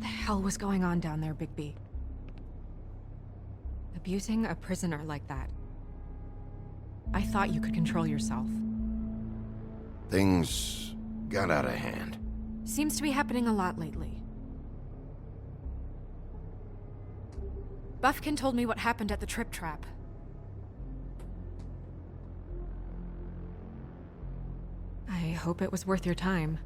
What the hell was going on down there, Bigby? Abusing a prisoner like that. I thought you could control yourself. Things got out of hand. Seems to be happening a lot lately. Buffkin told me what happened at the Trip Trap. I hope it was worth your time.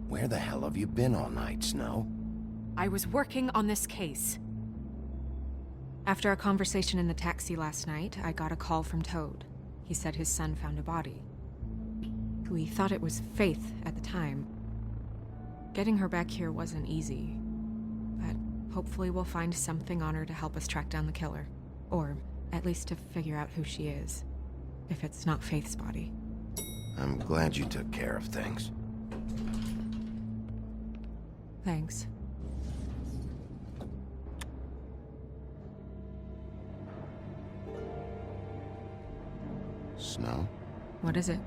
Where the hell have you been all night, Snow? I was working on this case. After a conversation in the taxi last night, I got a call from Toad. He said his son found a body. We thought it was Faith at the time. Getting her back here wasn't easy, but hopefully we'll find something on her to help us track down the killer. Or at least to figure out who she is, if it's not Faith's body. I'm glad you took care of things. Thanks. Snow? What is it?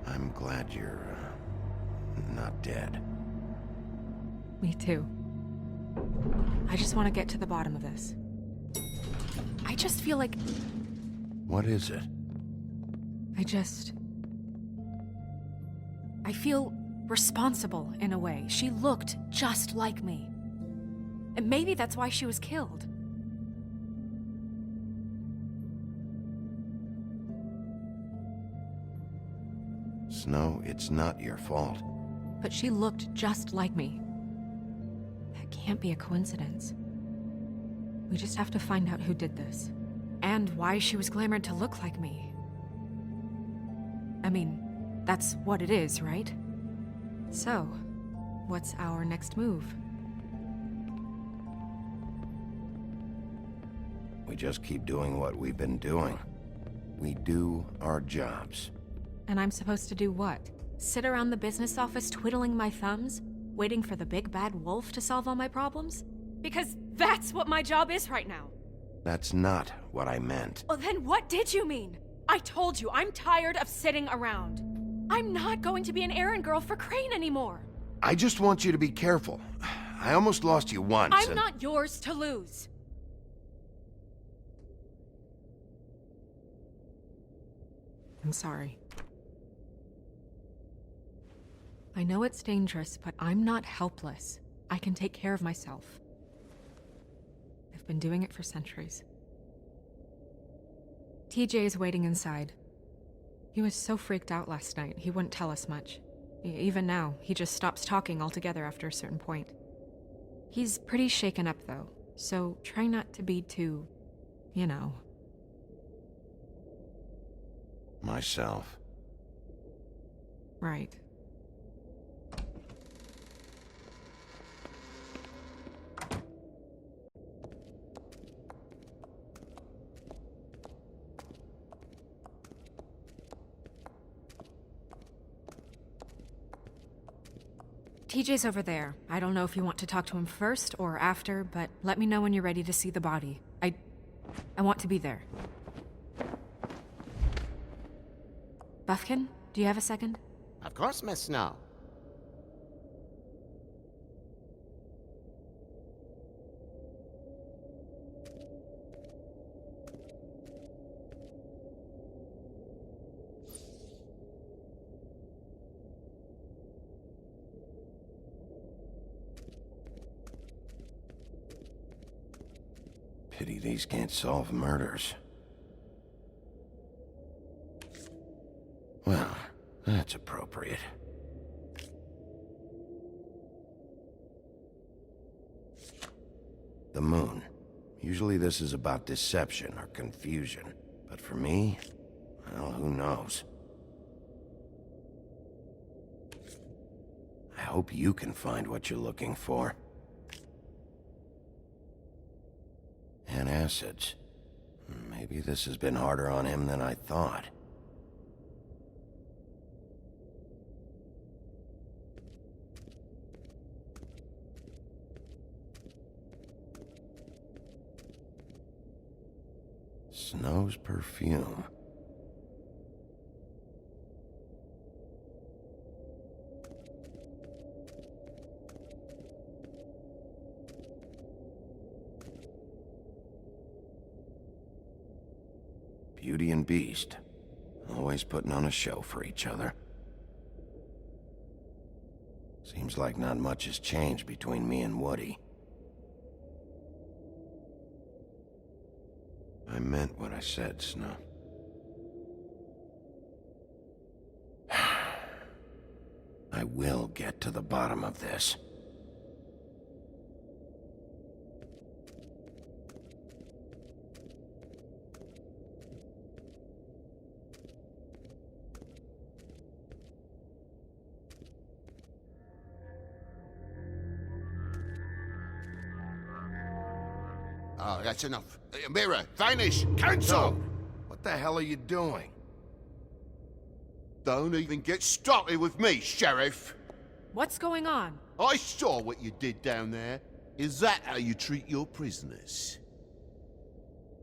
I'm glad you're, not dead. Me too. I just want to get to the bottom of this. I just feel like... What is it? I feel responsible in a way. She looked just like me. And maybe that's why she was killed. Snow, it's not your fault. But she looked just like me. That can't be a coincidence. We just have to find out who did this. And why she was glamored to look like me. I mean, that's what it is, right? So, what's our next move? We just keep doing what we've been doing. We do our jobs. And I'm supposed to do what? Sit around the business office twiddling my thumbs? Waiting for the big bad wolf to solve all my problems? Because that's what my job is right now. That's not what I meant. Well, then what did you mean? I told you, I'm tired of sitting around. I'm not going to be an errand girl for Crane anymore. I just want you to be careful. I almost lost you once. I'm not yours to lose. I'm sorry. I know it's dangerous, but I'm not helpless. I can take care of myself. I've been doing it for centuries. TJ is waiting inside. He was so freaked out last night, he wouldn't tell us much. Even now, he just stops talking altogether after a certain point. He's pretty shaken up, though, so try not to be too, you know. Myself. Right. TJ's over there. I don't know if you want to talk to him first or after, but let me know when you're ready to see the body. I want to be there. Buffkin, do you have a second? Of course, Miss Snow. Pity these can't solve murders. Well, that's appropriate. The moon. Usually this is about deception or confusion. But for me, well, who knows? I hope you can find what you're looking for. Antacids. Maybe this has been harder on him than I thought. Snow's perfume. Beauty and Beast. Always putting on a show for each other. Seems like not much has changed between me and Woody. I meant what I said, Snow. I will get to the bottom of this. Oh, that's enough. Mirror, vanish, cancel! No. What the hell are you doing? Don't even get started with me, Sheriff. What's going on? I saw what you did down there. Is that how you treat your prisoners?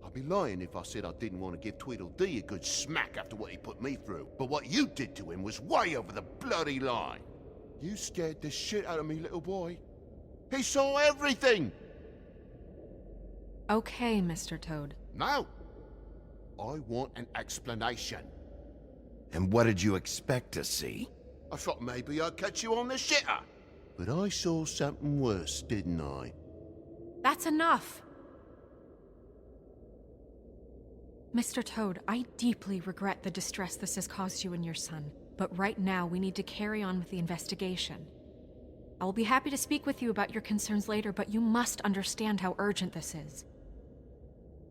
I'd be lying if I said I didn't want to give Tweedledee a good smack after what he put me through. But what you did to him was way over the bloody line. You scared the shit out of me, little boy. He saw everything! Okay, Mr. Toad. No. I want an explanation. And what did you expect to see? I thought maybe I'd catch you on the shitter. But I saw something worse, didn't I? That's enough! Mr. Toad, I deeply regret the distress this has caused you and your son, but right now we need to carry on with the investigation. I will be happy to speak with you about your concerns later, but you must understand how urgent this is.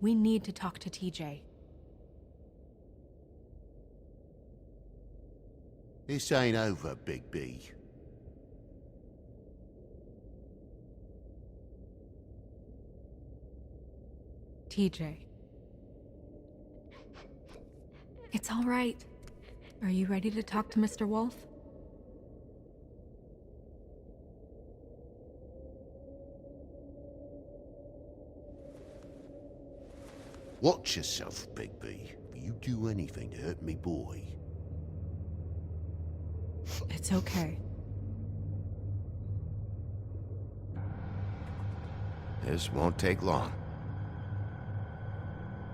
We need to talk to TJ. This ain't over, Big B. TJ. It's all right. Are you ready to talk to Mr. Wolf? Watch yourself, Big B. If you do anything to hurt me, boy. It's okay. This won't take long.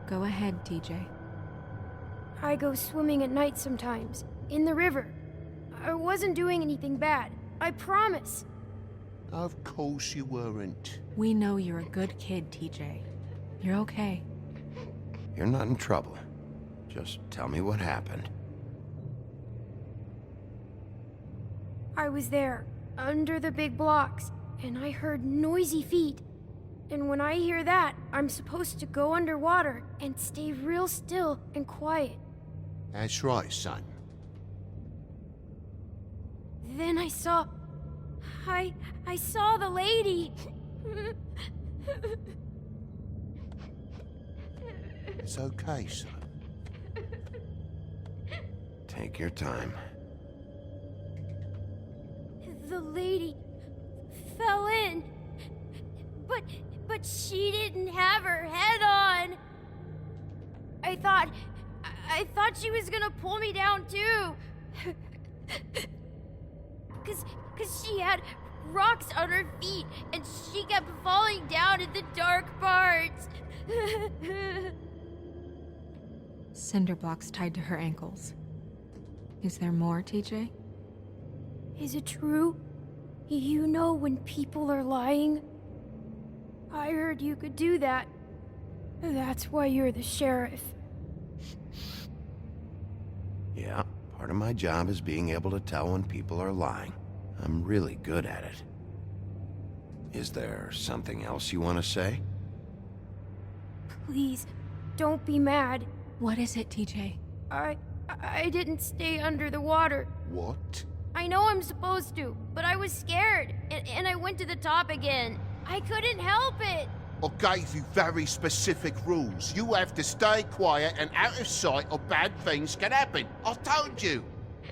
Go ahead, TJ. I go swimming at night sometimes, in the river. I wasn't doing anything bad, I promise. Of course you weren't. We know you're a good kid, TJ. You're okay. You're not in trouble. Just tell me what happened. I was there, under the big blocks, and I heard noisy feet. And when I hear that, I'm supposed to go underwater and stay real still and quiet. That's right, son. Then I saw... I saw the lady. It's okay, son. Take your time. The lady fell in. But she didn't have her head on. I thought she was gonna pull me down too. Cause she had rocks on her feet and she kept falling down in the dark parts. Cinder blocks tied to her ankles. Is there more, TJ? Is it true? You know when people are lying? I heard you could do that. That's why you're the sheriff. Yeah, part of my job is being able to tell when people are lying. I'm really good at it. Is there something else you want to say? Please, don't be mad. What is it, TJ? I didn't stay under the water. What? I know I'm supposed to, but I was scared, and I went to the top again. I couldn't help it. I gave you very specific rules. You have to stay quiet and out of sight or bad things can happen. I told you.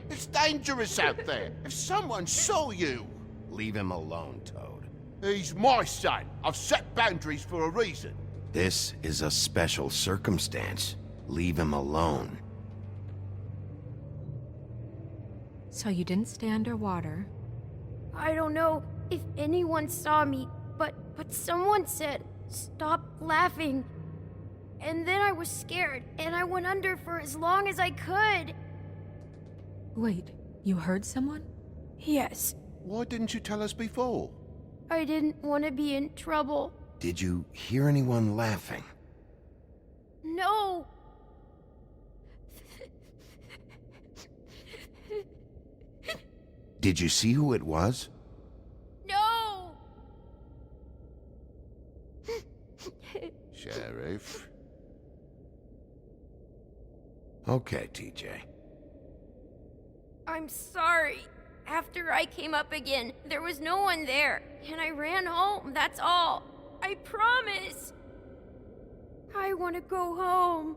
It's dangerous out there. If someone saw you... Leave him alone, Toad. He's my son. I've set boundaries for a reason. This is a special circumstance. Leave him alone. So you didn't stay underwater. I don't know if anyone saw me, but someone said, "Stop laughing." And then I was scared, and I went under for as long as I could. Wait, you heard someone? Yes, Why didn't you tell us before? I didn't want to be in trouble. Did you hear anyone laughing? No. Did you see who it was? No. Sheriff. Okay, TJ. I'm sorry. After I came up again, there was no one there, and I ran home, that's all. I promise. I want to go home.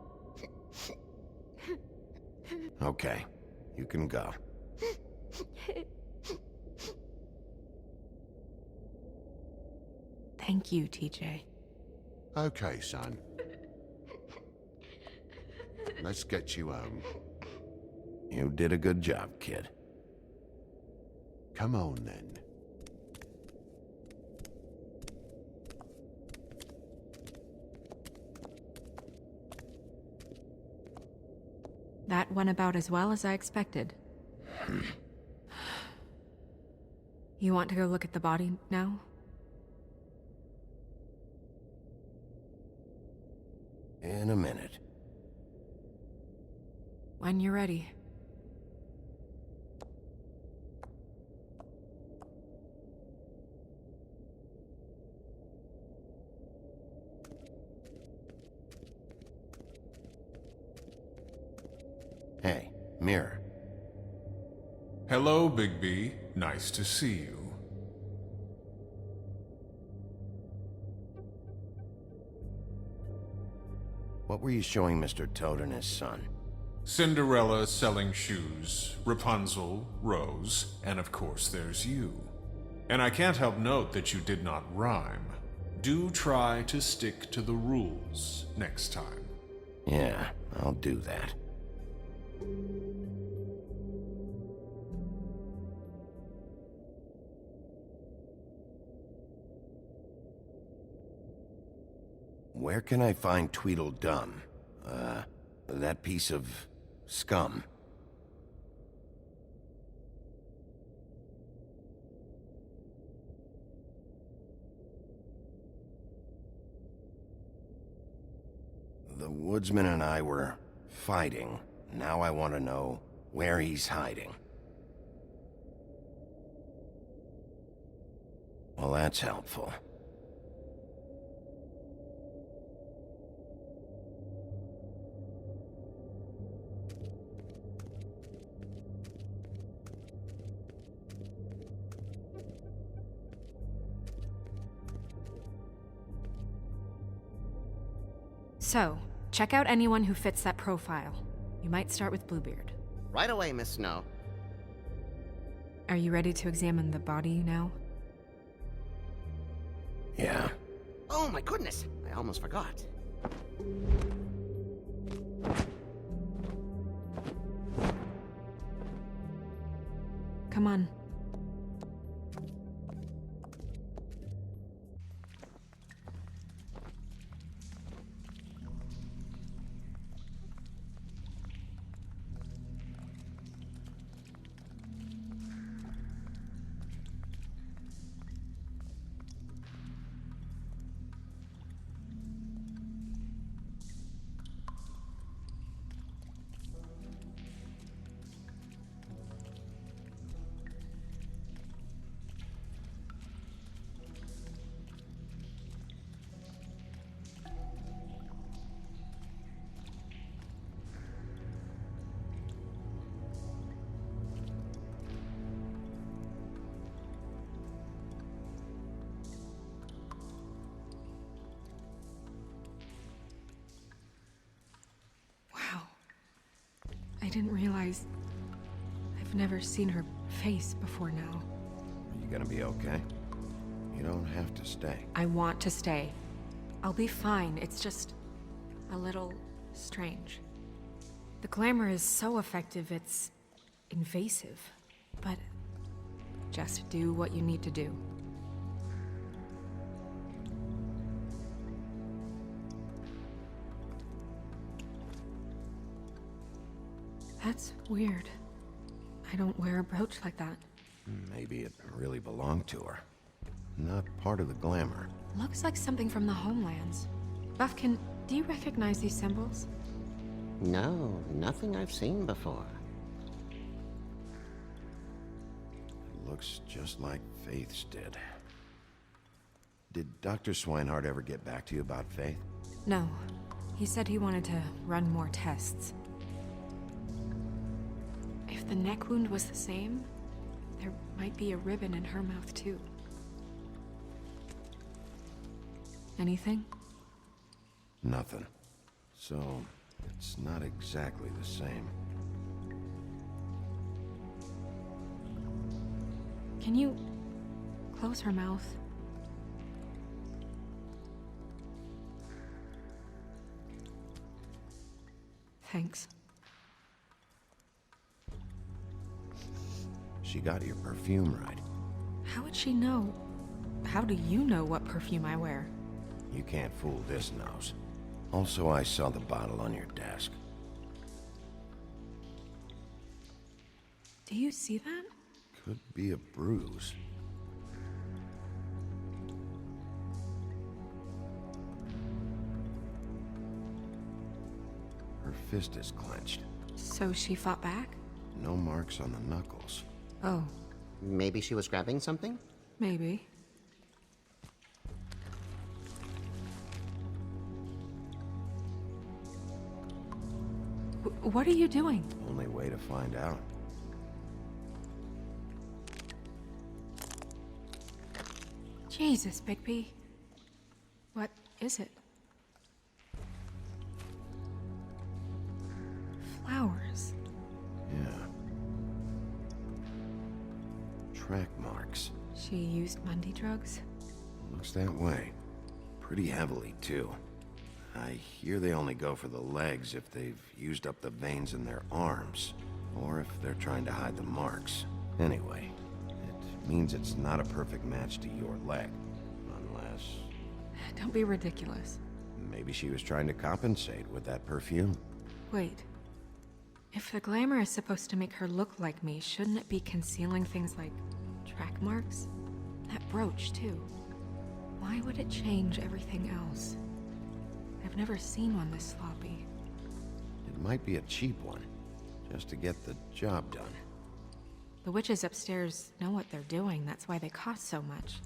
Okay, you can go. Thank you, TJ. Okay, son. Let's get you home. You did a good job, kid. Come on, then. That went about as well as I expected. You want to go look at the body now? In a minute. When you're ready. Hey, Mirror. Hello, Bigby. Nice to see you. What were you showing Mr. Toad and his son? Cinderella selling shoes, Rapunzel, Rose, and of course there's you. And I can't help note that you did not rhyme. Do try to stick to the rules next time. Yeah, I'll do that. Where can I find Tweedledum? That piece of scum. The woodsman and I were fighting. Now I want to know where he's hiding. Well, that's helpful. So, check out anyone who fits that profile. You might start with Bluebeard. Right away, Miss Snow. Are you ready to examine the body now? Yeah. Oh my goodness, I almost forgot. Come on. I didn't realize... I've never seen her face before now. Are you gonna be okay? You don't have to stay. I want to stay. I'll be fine. It's just a little strange. The glamour is so effective, it's invasive. But just do what you need to do. That's weird. I don't wear a brooch like that. Maybe it really belonged to her. Not part of the glamour. Looks like something from the homelands. Buffkin, do you recognize these symbols? No, nothing I've seen before. It looks just like Faith's did. Did Dr. Swinehart ever get back to you about Faith? No. He said he wanted to run more tests. If the neck wound was the same, there might be a ribbon in her mouth too. Anything? Nothing. So, it's not exactly the same. Can you close her mouth? Thanks. She got your perfume right. How would she know? How do you know what perfume I wear? You can't fool this nose. Also, I saw the bottle on your desk. Do you see that? Could be a bruise. Her fist is clenched. So she fought back? No marks on the knuckles. Oh, Maybe she was grabbing something? maybe. What are you doing? Only way to find out. Jesus, Bigby. What is it? Flowers. Yeah. Track marks. She used Mundy drugs? Looks that way. Pretty heavily, too. I hear they only go for the legs if they've used up the veins in their arms, or if they're trying to hide the marks. Anyway, it means it's not a perfect match to your leg, unless Don't be ridiculous. maybe she was trying to compensate with that perfume. Wait. If the glamour is supposed to make her look like me, shouldn't it be concealing things like track marks? That brooch, too. Why would it change everything else? I've never seen one this sloppy. It might be a cheap one, just to get the job done. The witches upstairs know what they're doing, that's why they cost so much.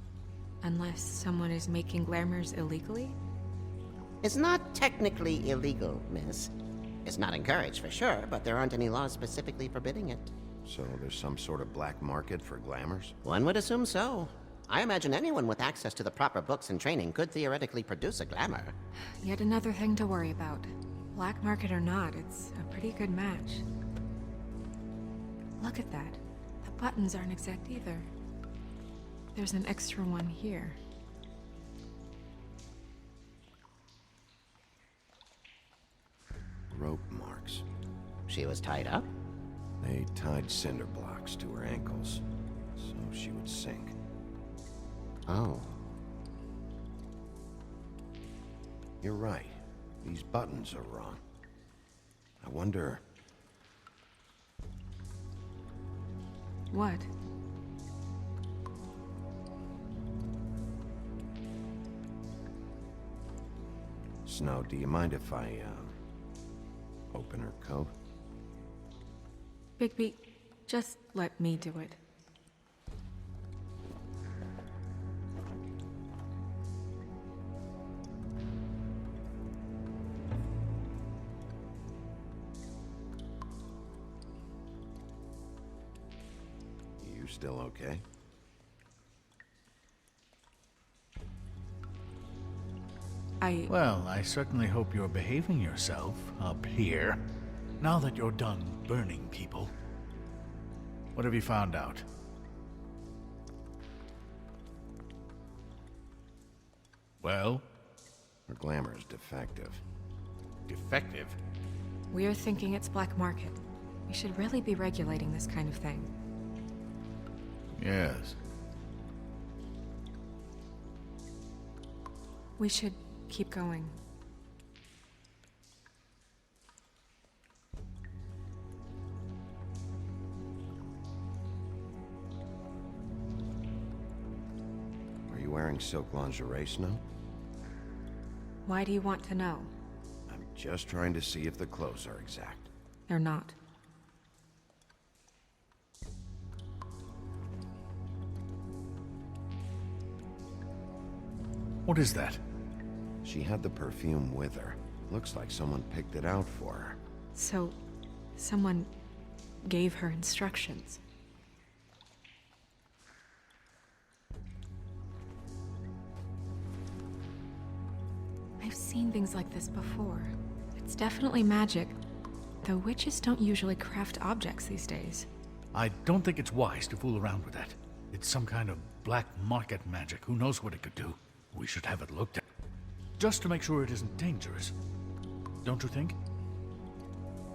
Unless someone is making glamours illegally? It's not technically illegal, miss. It's not encouraged for sure, but there aren't any laws specifically forbidding it. So there's some sort of black market for glamours? One would assume so. I imagine anyone with access to the proper books and training could theoretically produce a glamour. Yet another thing to worry about. Black market or not, it's a pretty good match. Look at that. The buttons aren't exact either. There's an extra one here. Rope marks. She was tied up? They tied cinder blocks to her ankles, so she would sink. Oh. You're right. These buttons are wrong. I wonder... What? Snow, do you mind if I, open her coat? Bigby, just let me do it. You still okay? Well, I certainly hope you're behaving yourself up here, now that you're done burning people. What have you found out? Well? Her glamour is defective. Defective? We're thinking it's black market. We should really be regulating this kind of thing. Yes. We should keep going. Are you wearing silk lingerie, Snow? Why do you want to know? I'm just trying to see if the clothes are exact. They're not. What is that? She had the perfume with her. Looks like someone picked it out for her. So, someone gave her instructions. I've seen things like this before. It's definitely magic, though witches don't usually craft objects these days. I don't think it's wise to fool around with that. It's some kind of black market magic. Who knows what it could do? We should have it looked at. Just to make sure it isn't dangerous. Don't you think?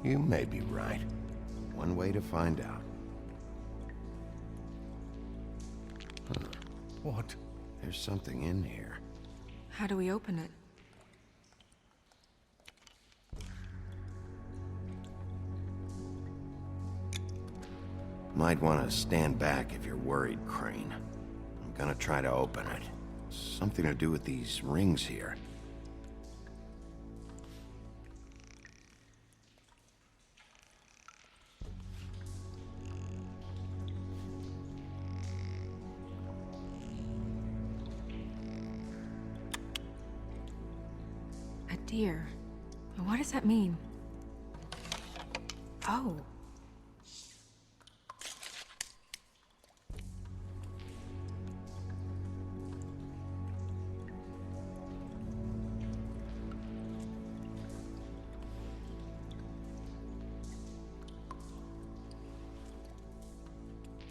You may be right. One way to find out. Huh. What? There's something in here. How do we open it? Might want to stand back if you're worried, Crane. I'm gonna try to open it. Something to do with these rings here. A deer. What does that mean? Oh.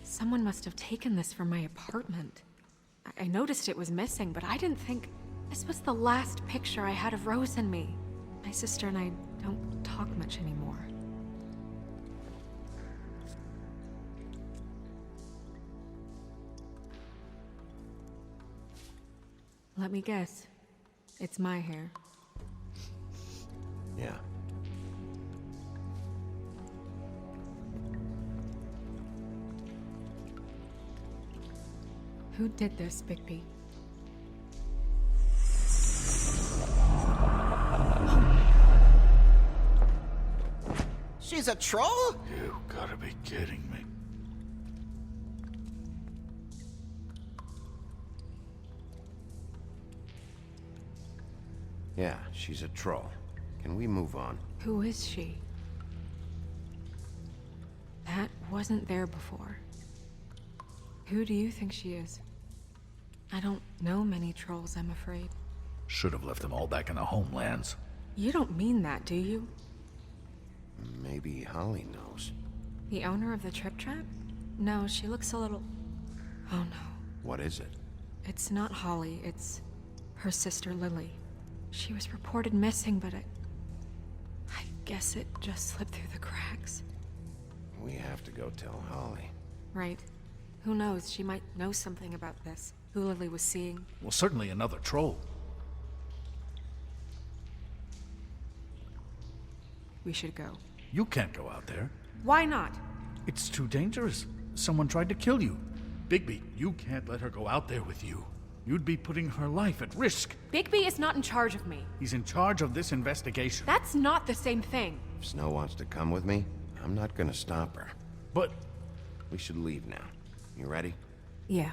Someone must have taken this from my apartment. I noticed it was missing, but I didn't think... This was the last picture I had of Rose and me. My sister and I don't talk much anymore. Let me guess. It's my hair. Yeah. Who did this, Bigby? She's a troll? You gotta be kidding me. Yeah, she's a troll. Can we move on? Who is she? That wasn't there before. Who do you think she is? I don't know many trolls, I'm afraid. Should have left them all back in the homelands. You don't mean that, do you? Maybe Holly knows. The owner of the Trip Trap? No, she looks a little... Oh no. What is it? It's not Holly, it's her sister Lily. She was reported missing, but I guess it just slipped through the cracks. We have to go tell Holly. Right. Who knows, she might know something about this. Who Lily was seeing. Well, certainly another troll. We should go. You can't go out there. Why not? It's too dangerous. Someone tried to kill you. Bigby, you can't let her go out there with you. You'd be putting her life at risk. Bigby is not in charge of me. He's in charge of this investigation. That's not the same thing. If Snow wants to come with me, I'm not gonna stop her. But We should leave now. You ready? Yeah.